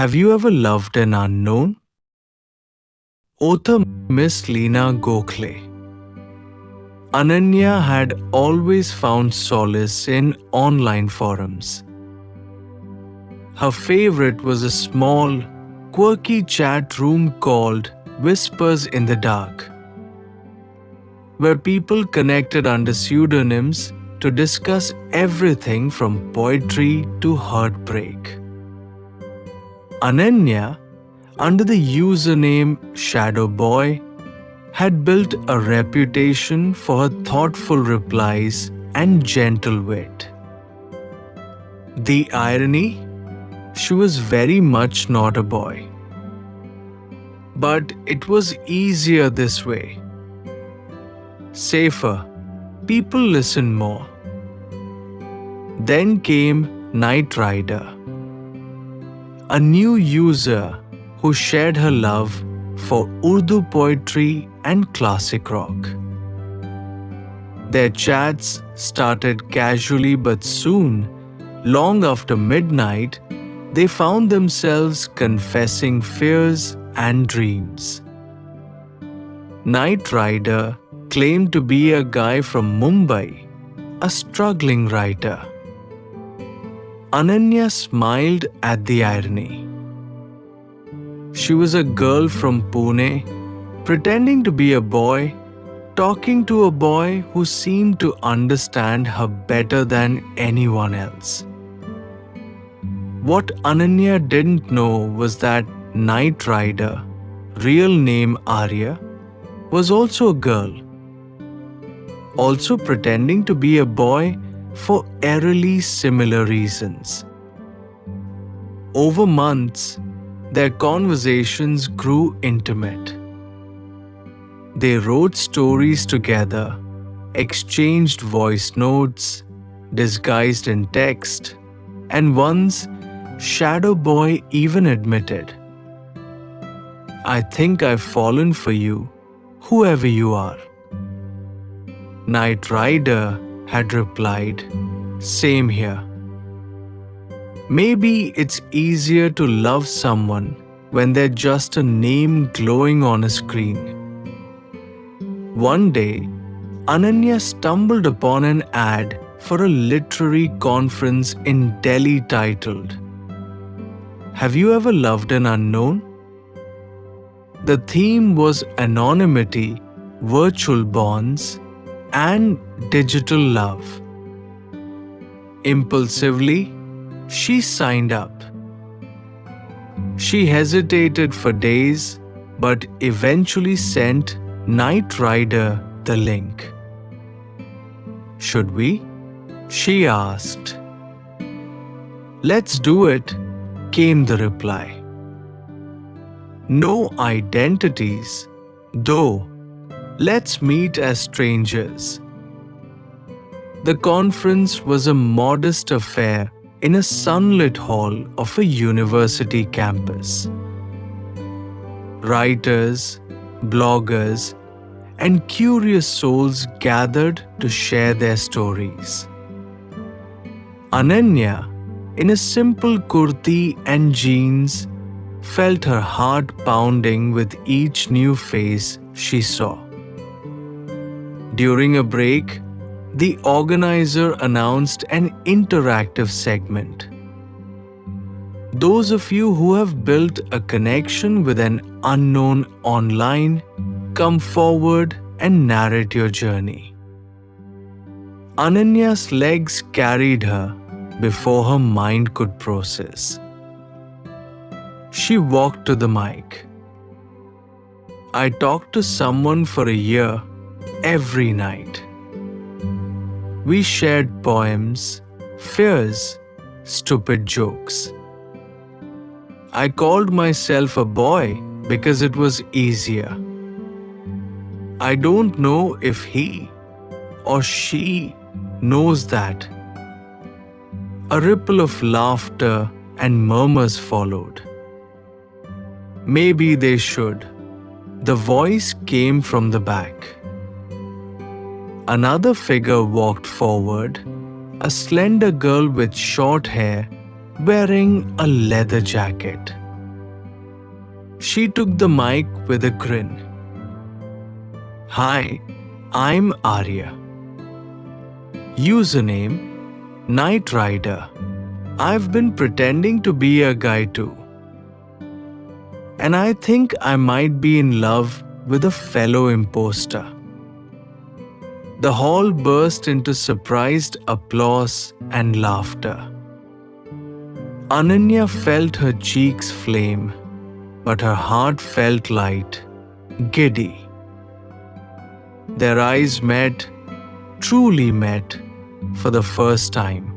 Have you ever loved an unknown? Author Miss Leena Gokhale. Ananya had always found solace in online forums. Her favorite was a small, quirky chat room called Whispers in the Dark, where people connected under pseudonyms to discuss everything from poetry to heartbreak. Ananya, under the username Shadow Boy, had built a reputation for her thoughtful replies and gentle wit. The irony? She was very much not a boy. But it was easier this way. Safer. People listened more. Then came Night Rider, a new user who shared her love for Urdu poetry and classic rock. Their chats started casually, but soon, long after midnight, they found themselves confessing fears and dreams. Night Rider claimed to be a guy from Mumbai, a struggling writer. Ananya smiled at the irony. She was a girl from Pune, pretending to be a boy, talking to a boy who seemed to understand her better than anyone else. What Ananya didn't know was that Night Rider, real name Arya, was also a girl, also pretending to be a boy for eerily similar reasons. Over months, their conversations grew intimate. They wrote stories together, exchanged voice notes, disguised in text, and once, Shadow Boy even admitted, "I think I've fallen for you, whoever you are." Night Rider had replied, "Same here." Maybe it's easier to love someone when they're just a name glowing on a screen. One day, Ananya stumbled upon an ad for a literary conference in Delhi titled, "Have you ever loved an unknown?" The theme was anonymity, virtual bonds, and digital love. Impulsively, she signed up. She hesitated for days, but eventually sent Night Rider the link. "Should we?" she asked. "Let's do it," came the reply. "No identities, though. Let's meet as strangers." The conference was a modest affair in a sunlit hall of a university campus. Writers, bloggers, and curious souls gathered to share their stories. Ananya, in a simple kurti and jeans, felt her heart pounding with each new face she saw. During a break, the organizer announced an interactive segment. Those of you who have built a connection with an unknown online, come forward and narrate your journey. Ananya's legs carried her before her mind could process. She walked to the mic. "I talked to someone for a year, every night. We shared poems, fears, stupid jokes. I called myself a boy because it was easier. I don't know if he or she knows that." A ripple of laughter and murmurs followed. "Maybe they should." The voice came from the back. Another figure walked forward, a slender girl with short hair wearing a leather jacket. She took the mic with a grin. Hi, I'm Arya. Username Night Rider. I've been pretending to be a guy too. And I think I might be in love with a fellow imposter. The hall burst into surprised applause and laughter. Ananya felt her cheeks flame, but her heart felt light, giddy. Their eyes met, truly met, for the first time.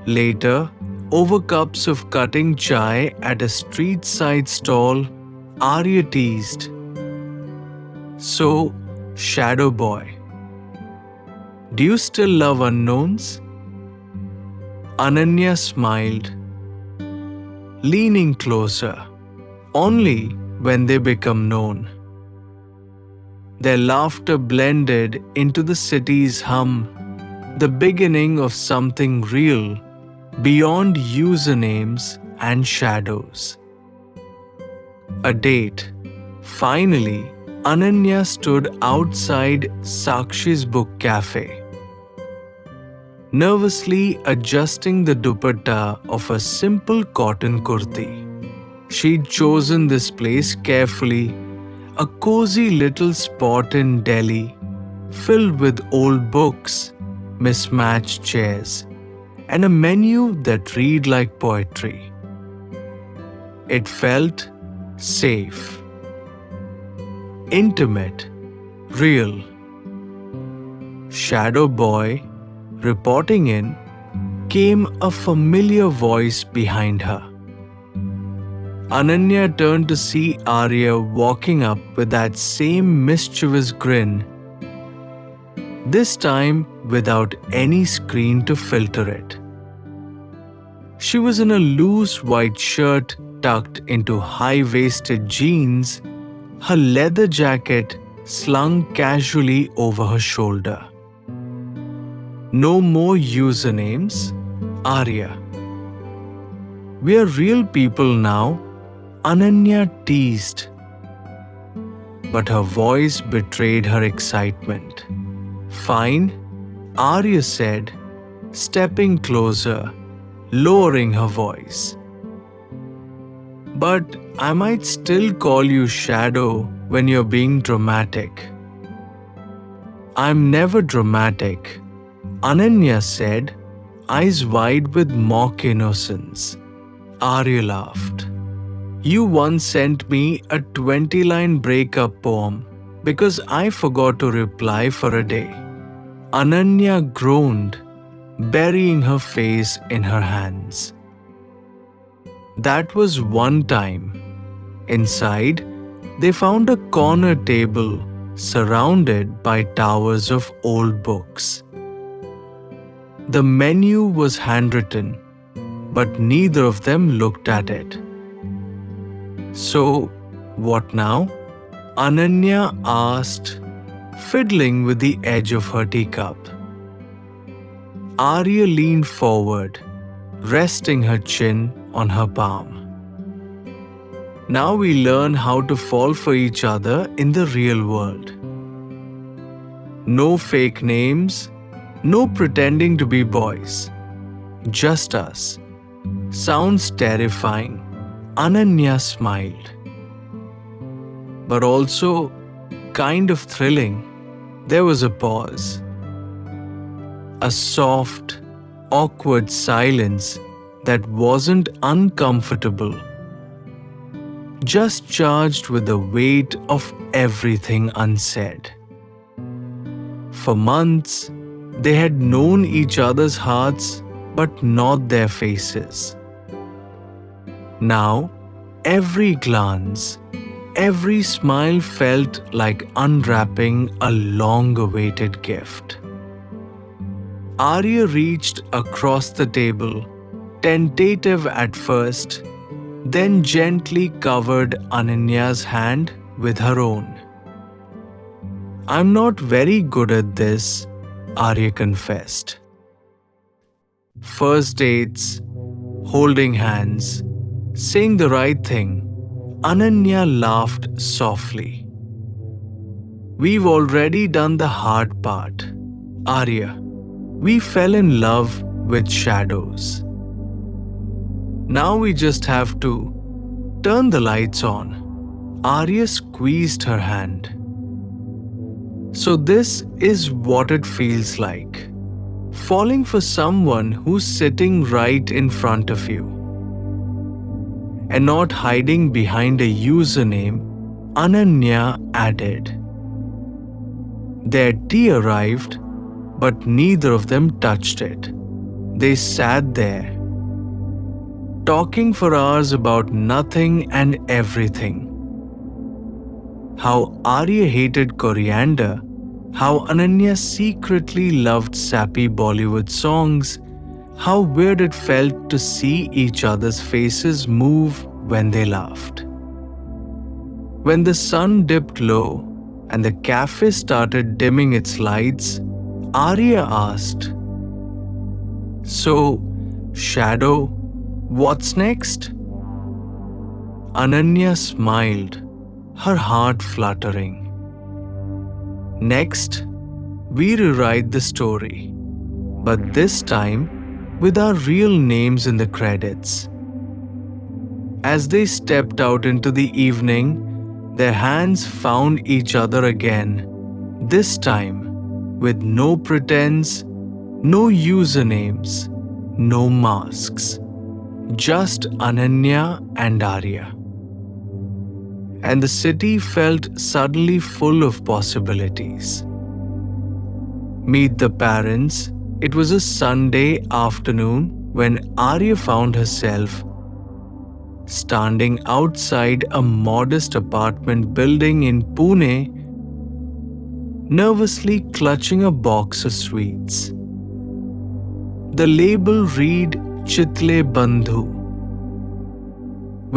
Later, over cups of cutting chai at a street side stall, Arya teased, So, Shadow Boy, do you still love unknowns? Ananya smiled, leaning closer, only when they become known. Their laughter blended into the city's hum, the beginning of something real beyond usernames and shadows. A date. Finally, Ananya stood outside Sakshi's book cafe, nervously adjusting the dupatta of a simple cotton kurti. She'd chosen this place carefully, a cozy little spot in Delhi, filled with old books, mismatched chairs, and a menu that read like poetry. It felt safe, intimate, real. Shadow Boy, reporting in, came a familiar voice behind her. Ananya turned to see Arya walking up with that same mischievous grin, this time without any screen to filter it. She was in a loose white shirt tucked into high-waisted jeans, her leather jacket slung casually over her shoulder. No more usernames, Arya. We are real people now, Ananya teased. But her voice betrayed her excitement. Fine, Arya said, stepping closer, lowering her voice. But I might still call you Shadow when you're being dramatic. I'm never dramatic, Ananya said, eyes wide with mock innocence. Arya laughed. You once sent me a 20-line breakup poem because I forgot to reply for a day. Ananya groaned, burying her face in her hands. That was one time. Inside, they found a corner table surrounded by towers of old books. The menu was handwritten, but neither of them looked at it. So, what now? Ananya asked, fiddling with the edge of her teacup. Arya leaned forward, resting her chin on her palm. Now we learn how to fall for each other in the real world. No fake names, no pretending to be boys. Just us. Sounds terrifying. Ananya smiled. But also kind of thrilling. There was a pause. A soft, awkward silence that wasn't uncomfortable, just charged with the weight of everything unsaid. For months, they had known each other's hearts but not their faces. Now, every glance, every smile felt like unwrapping a long-awaited gift. Arya reached across the table, tentative at first, then gently covered Ananya's hand with her own. I'm not very good at this, Arya confessed. First dates, holding hands, saying the right thing, Ananya laughed softly. We've already done the hard part, Arya. We fell in love with shadows. Now we just have to turn the lights on. Arya squeezed her hand. So this is what it feels like. Falling for someone who's sitting right in front of you. And not hiding behind a username, Ananya added. Their tea arrived, but neither of them touched it. They sat there, talking for hours about nothing and everything. How Arya hated coriander, how Ananya secretly loved sappy Bollywood songs, how weird it felt to see each other's faces move when they laughed. When the sun dipped low and the cafe started dimming its lights, Arya asked, "So, Shadow, what's next?" Ananya smiled, her heart fluttering. Next, we rewrite the story, but this time with our real names in the credits. As they stepped out into the evening, their hands found each other again, this time with no pretense, no usernames, no masks, just Ananya and Arya. And the city felt suddenly full of possibilities. Meet the parents. It was a Sunday afternoon when Arya found herself standing outside a modest apartment building in Pune, nervously clutching a box of sweets. The label read Chitle Bandhu,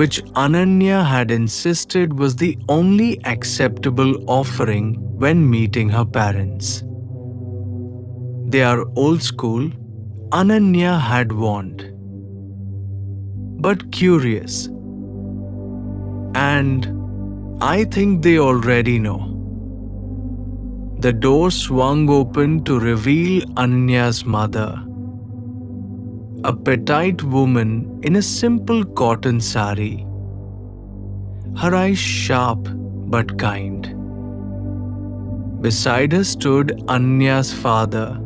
which Ananya had insisted was the only acceptable offering when meeting her parents. They are old school, Ananya had warned. But curious. And I think they already know. The door swung open to reveal Ananya's mother, a petite woman in a simple cotton sari, her eyes sharp but kind. Beside her stood Ananya's father,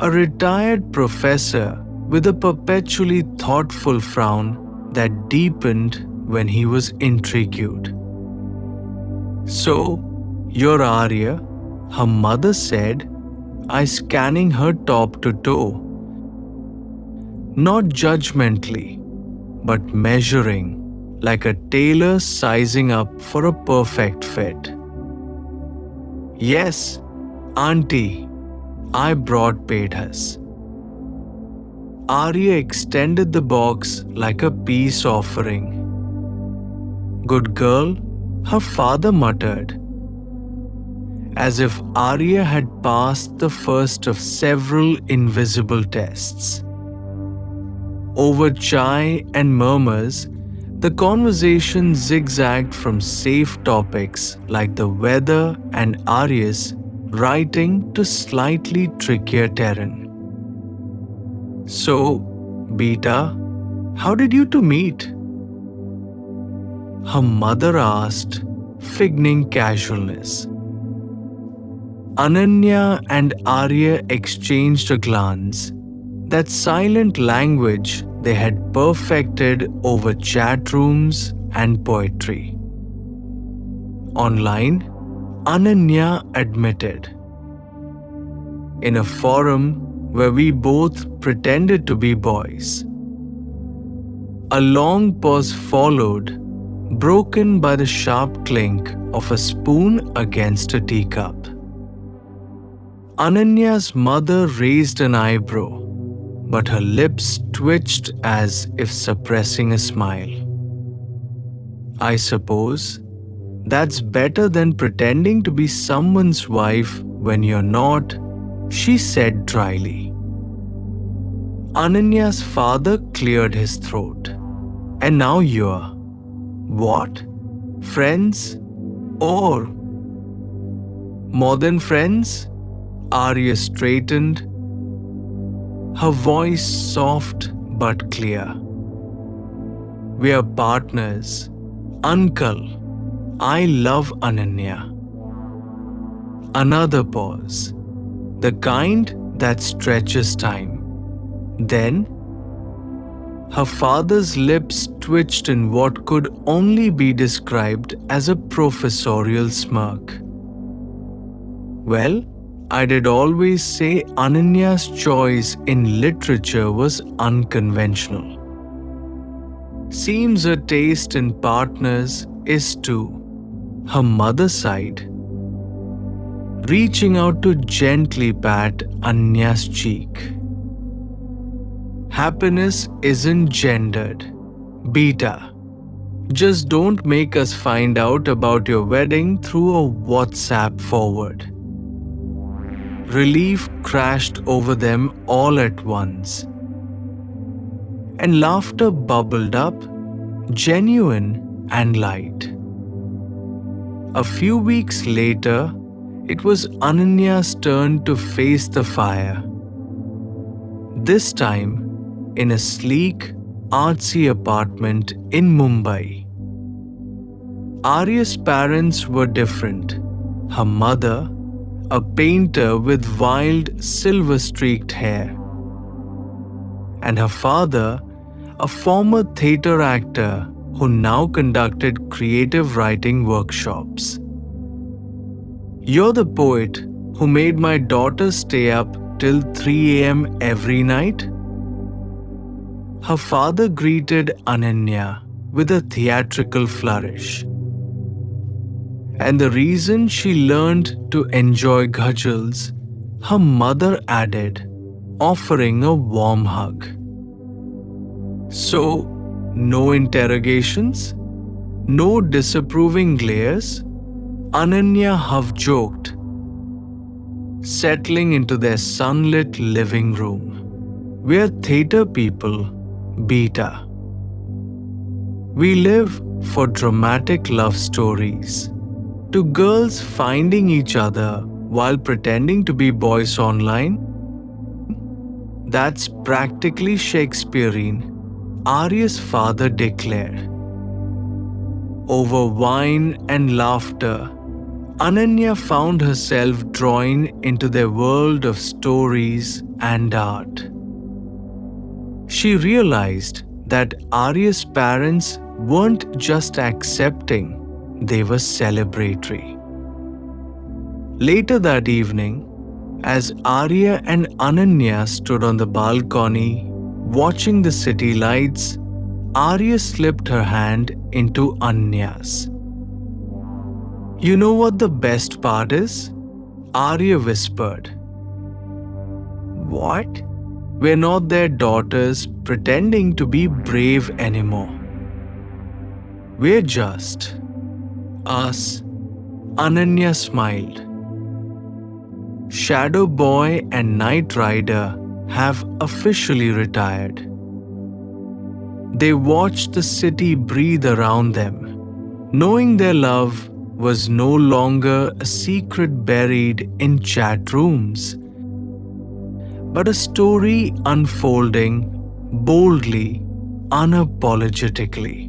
a retired professor with a perpetually thoughtful frown that deepened when he was intrigued. "So, you're Arya," her mother said, eyes scanning her top to toe. Not judgmentally, but measuring, like a tailor sizing up for a perfect fit. "Yes, Auntie, I brought pedas." Arya extended the box like a peace offering. "Good girl," her father muttered, as if Arya had passed the first of several invisible tests. Over chai and murmurs, the conversation zigzagged from safe topics like the weather and Arya's writing to slightly trickier terrain. "So, Beta, how did you two meet?" her mother asked, figning casualness. Ananya and Arya exchanged a glance, that silent language they had perfected over chat rooms and poetry. Online, Ananya admitted. In a forum where we both pretended to be boys. A long pause followed, broken by the sharp clink of a spoon against a teacup. Ananya's mother raised an eyebrow, but her lips twitched as if suppressing a smile. "I suppose that's better than pretending to be someone's wife when you're not," she said dryly. Ananya's father cleared his throat. "And now you're..." "What?" Friends or more than friends? Arya straightened, her voice soft but clear. We are partners. Uncle, I love Ananya. Another pause, the kind that stretches time. Then, her father's lips twitched in what could only be described as a professorial smirk. Well, I did always say Ananya's choice in literature was unconventional. Seems her taste in partners is too. Her mother's side, reaching out to gently pat Anya's cheek. Happiness isn't gendered. Beta. Just don't make us find out about your wedding through a WhatsApp forward. Relief crashed over them all at once. And laughter bubbled up, genuine and light. A few weeks later, it was Ananya's turn to face the fire. This time, in a sleek, artsy apartment in Mumbai. Arya's parents were different. Her mother, a painter with wild silver-streaked hair, and her father, a former theatre actor who now conducted creative writing workshops. You're the poet who made my daughter stay up till 3 a.m. every night? Her father greeted Ananya with a theatrical flourish. And the reason she learned to enjoy ghazals, her mother added, offering a warm hug. So, no interrogations? No disapproving glares? Ananya half-joked, settling into their sunlit living room. We're theatre people, Beta. We live for dramatic love stories. To girls finding each other while pretending to be boys online? That's practically Shakespearean, Arya's father declared. Over wine and laughter, Ananya found herself drawn into their world of stories and art. She realized that Arya's parents weren't just accepting, they were celebratory. Later that evening, as Arya and Ananya stood on the balcony watching the city lights, Arya slipped her hand into Anya's. You know what the best part is? Arya whispered. What? We're not their daughters pretending to be brave anymore. We're just us. Ananya smiled. Shadow Boy and Knight Rider have officially retired. They watched the city breathe around them, knowing their love was no longer a secret buried in chat rooms, but a story unfolding boldly, unapologetically.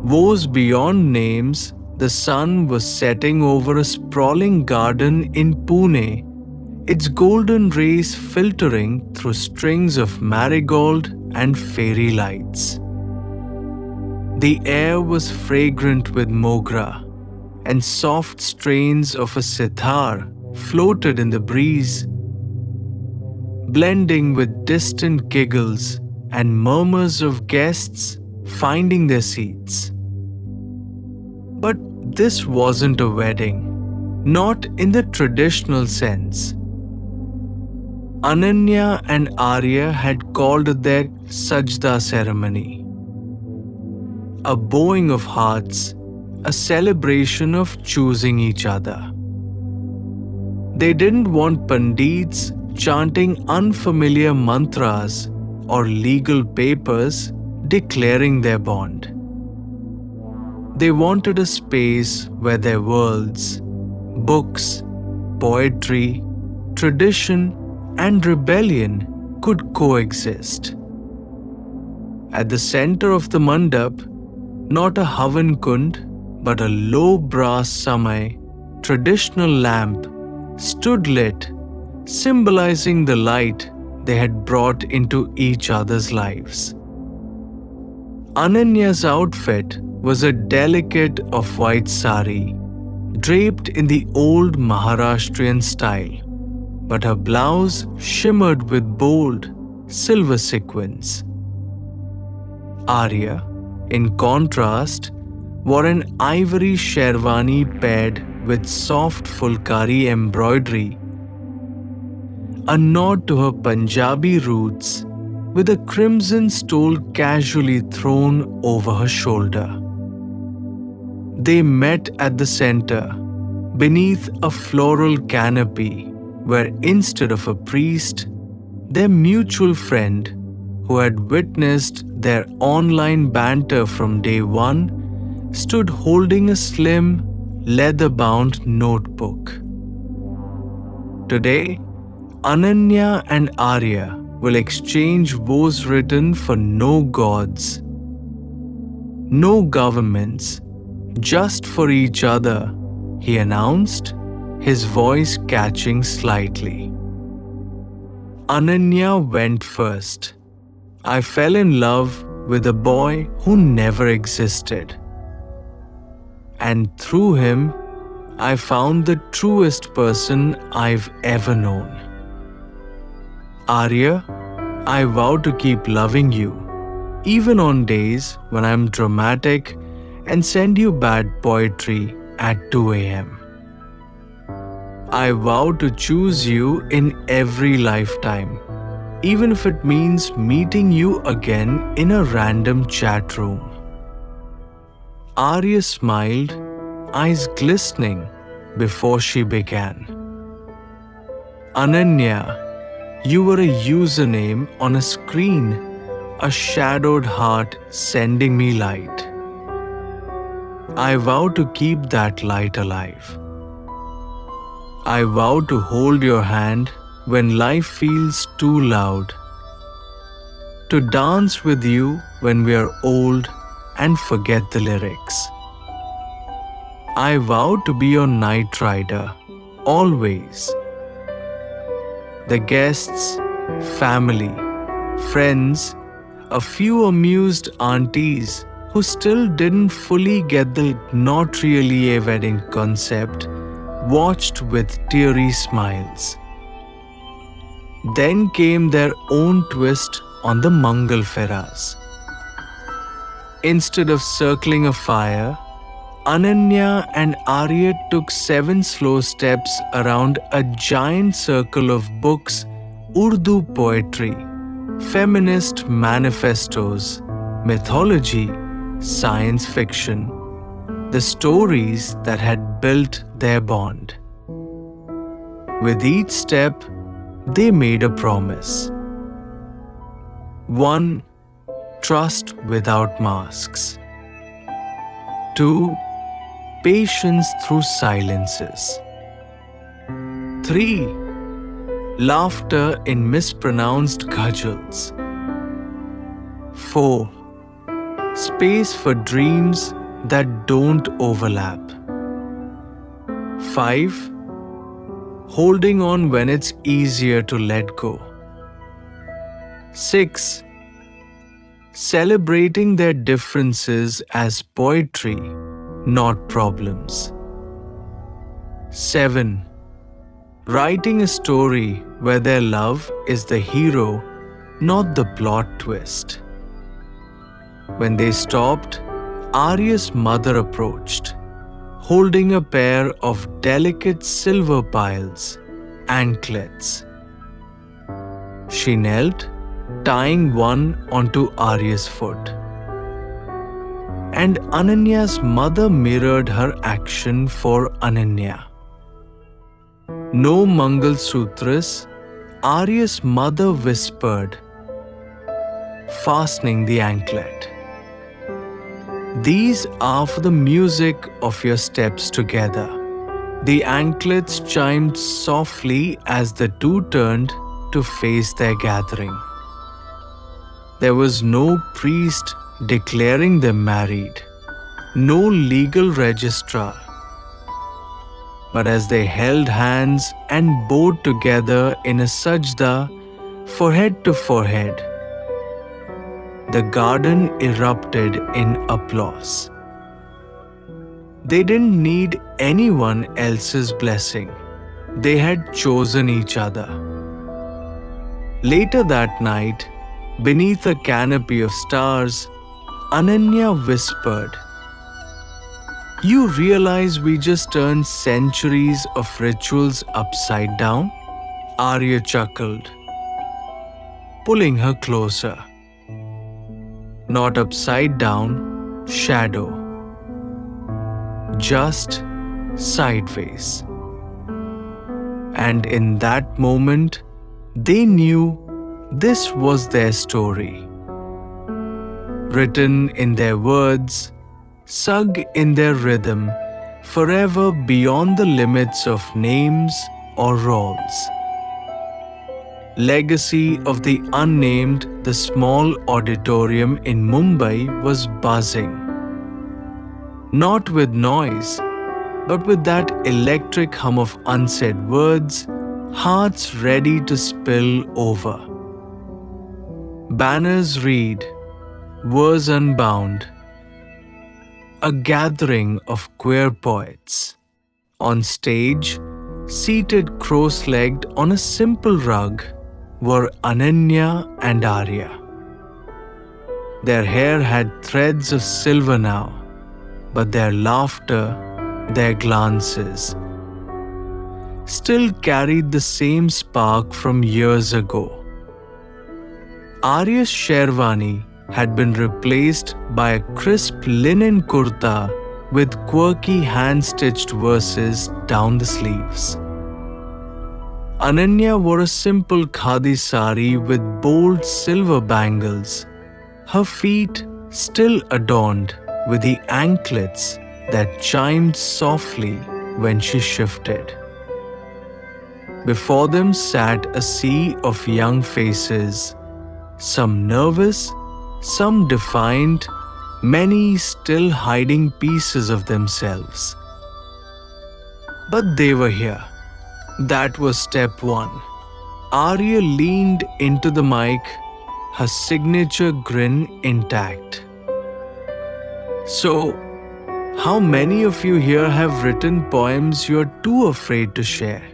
Woes beyond names, the sun was setting over a sprawling garden in Pune, its golden rays filtering through strings of marigold and fairy lights. The air was fragrant with mogra, and soft strains of a sitar floated in the breeze, blending with distant giggles and murmurs of guests finding their seats. But this wasn't a wedding, not in the traditional sense. Ananya and Arya had called it their sajda ceremony. A bowing of hearts, a celebration of choosing each other. They didn't want pandits chanting unfamiliar mantras or legal papers declaring their bond. They wanted a space where their worlds, books, poetry, tradition, and rebellion could coexist. At the center of the mandap, not a Havan Kund, but a low brass samai, traditional lamp, stood lit, symbolizing the light they had brought into each other's lives. Ananya's outfit was a delicate off-white sari, draped in the old Maharashtrian style, but her blouse shimmered with bold, silver sequins. Arya, in contrast, wore an ivory sherwani paired with soft fulkari embroidery, a nod to her Punjabi roots, with a crimson stole casually thrown over her shoulder. They met at the center, beneath a floral canopy, where instead of a priest, their mutual friend, who had witnessed their online banter from day one, stood holding a slim, leather-bound notebook. Today, Ananya and Arya will exchange vows written for no gods, no governments, just for each other, he announced, his voice catching slightly. Ananya went first. I fell in love with a boy who never existed. And through him, I found the truest person I've ever known. Arya, I vow to keep loving you, even on days when I'm dramatic and send you bad poetry at 2 a.m. I vow to choose you in every lifetime, even if it means meeting you again in a random chat room. Arya smiled, eyes glistening, before she began. Ananya, you were a username on a screen, a shadowed heart sending me light. I vow to keep that light alive. I vow to hold your hand when life feels too loud, to dance with you when we are old and forget the lyrics. I vow to be your night rider, always. The guests, family, friends, a few amused aunties who still didn't fully get the not really a wedding concept watched with teary smiles. Then came their own twist on the Mangal Feras. Instead of circling a fire, Ananya and Arya took 7 slow steps around a giant circle of books, Urdu poetry, feminist manifestos, mythology, science fiction, the stories that had built their bond. With each step, they made a promise. 1. Trust without masks. 2. Patience through silences. 3. Laughter in mispronounced ghajals. 4. Space for dreams that don't overlap. 5. Holding on when it's easier to let go. 6. Celebrating their differences as poetry, not problems. 7. Writing a story where their love is the hero, not the plot twist. When they stopped, Arya's mother approached, holding a pair of delicate silver piles, anklets. She knelt, tying one onto Arya's foot. And Ananya's mother mirrored her action for Ananya. No Mangal Sutras, Arya's mother whispered, fastening the anklet. These are for the music of your steps together. The anklets chimed softly as the two turned to face their gathering. There was no priest declaring them married, no legal registrar. But as they held hands and bowed together in a sajda, forehead to forehead, the garden erupted in applause. They didn't need anyone else's blessing. They had chosen each other. Later that night, beneath a canopy of stars, Ananya whispered, "You realize we just turned centuries of rituals upside down?" Arya chuckled, pulling her closer. Not upside down, shadow. Just sideways. And in that moment, they knew this was their story. Written in their words, sung in their rhythm, forever beyond the limits of names or roles. Legacy of the unnamed, the small auditorium in Mumbai was buzzing. Not with noise, but with that electric hum of unsaid words, hearts ready to spill over. Banners read, "Verse Unbound," a gathering of queer poets. On stage, seated cross-legged on a simple rug, were Ananya and Arya. Their hair had threads of silver now, but their laughter, their glances, still carried the same spark from years ago. Arya's sherwani had been replaced by a crisp linen kurta with quirky hand-stitched verses down the sleeves. Ananya wore a simple khadi sari with bold silver bangles, her feet still adorned with the anklets that chimed softly when she shifted. Before them sat a sea of young faces, some nervous, some defiant, many still hiding pieces of themselves. But they were here. That was step one. Arya leaned into the mic, her signature grin intact. "So, how many of you here have written poems you're too afraid to share?"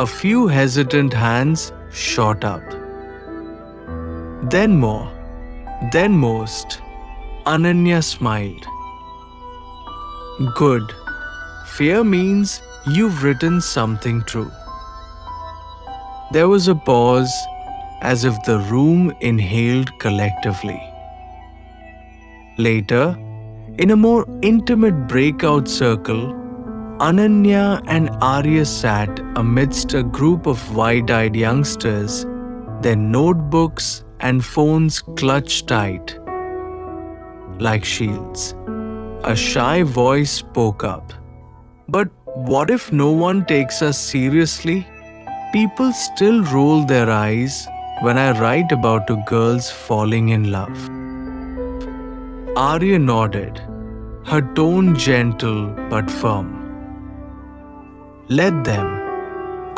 A few hesitant hands shot up. Then more, then most. Ananya smiled. "Good. Fear means you've written something true." There was a pause, as if the room inhaled collectively. Later, in a more intimate breakout circle, Ananya and Arya sat amidst a group of wide-eyed youngsters, their notebooks and phones clutched tight, like shields. A shy voice spoke up. "But what if no one takes us seriously? People still roll their eyes when I write about two girls falling in love." Arya nodded, her tone gentle but firm. "Let them.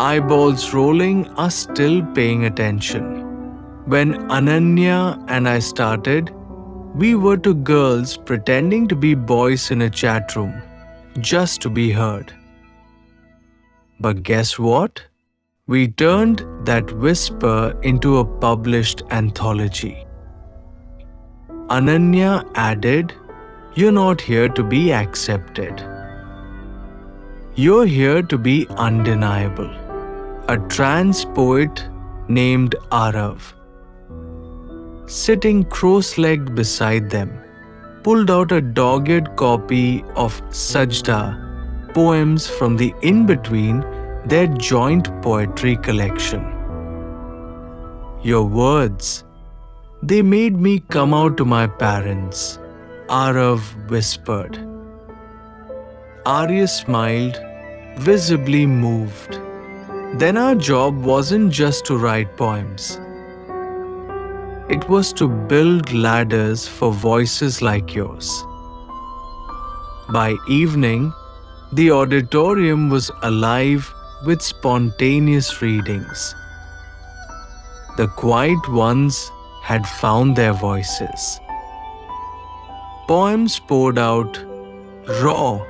Eyeballs rolling are still paying attention. When Ananya and I started, we were two girls pretending to be boys in a chat room, just to be heard. But guess what? We turned that whisper into a published anthology." Ananya added, "You're not here to be accepted. You're here to be undeniable." A trans poet named Arav, sitting cross-legged beside them, pulled out a dogged copy of Sajda, poems from the in-between, their joint poetry collection. "Your words, they made me come out to my parents. Arav whispered. Arya smiled, visibly moved. Then our job wasn't just to write poems. It was to build ladders for voices like yours. By evening, the auditorium was alive with spontaneous readings. The quiet ones had found their voices. Poems poured out, raw,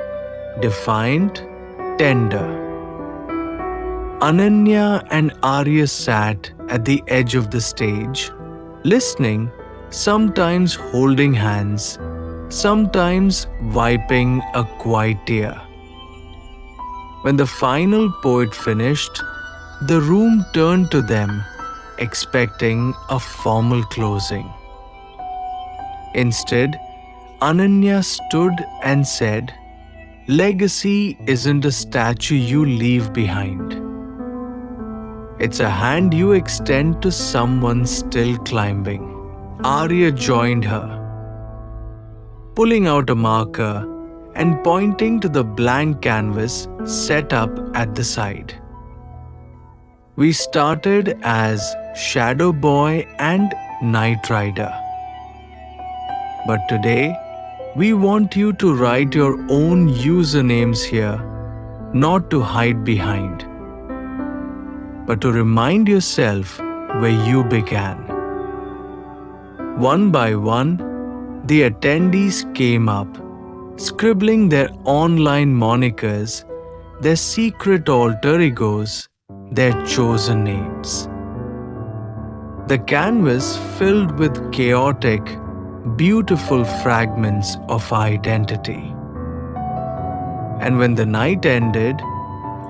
defiant, tender. Ananya and Arya sat at the edge of the stage, listening, sometimes holding hands, sometimes wiping a quiet tear. When the final poet finished, the room turned to them, expecting a formal closing. Instead, Ananya stood and said, "Legacy isn't a statue you leave behind. It's a hand you extend to someone still climbing." Arya joined her, pulling out a marker and pointing to the blank canvas set up at the side. We started as Shadow Boy and Night Rider. But today, we want you to write your own usernames here, not to hide behind, but to remind yourself where you began. One by one, the attendees came up, scribbling their online monikers, their secret alter egos, their chosen names. The canvas filled with chaotic, beautiful fragments of identity. And when the night ended,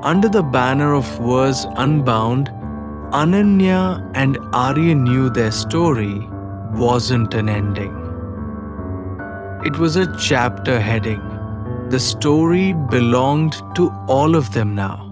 under the banner of Verse Unbound, Ananya and Arya knew their story wasn't an ending. It was a chapter heading. The story belonged to all of them now.